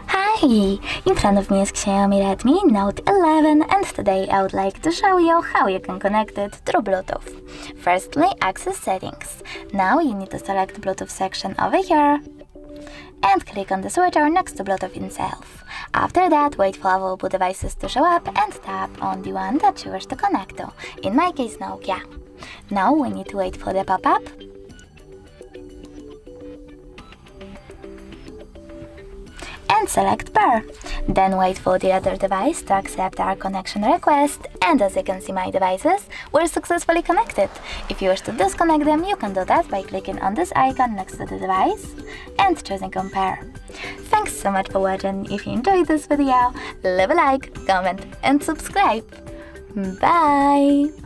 Hi! In front of me is Xiaomi Redmi Note 11 and today I would like to show you how you can connect it through Bluetooth. Firstly, access settings. Now you need to select Bluetooth section over here and click on the switcher next to Bluetooth itself. After that, wait for available devices to show up and tap on the one that you wish to connect to. In my case, Nokia. Now we need to wait for the pop-up. And select pair. Then wait for the other device to accept our connection request, and as you can see, my devices were successfully connected. If you wish to disconnect them, you can do that by clicking on this icon next to the device and choosing compare. Thanks so much for watching. If you enjoyed this video, leave a like, comment and subscribe. Bye!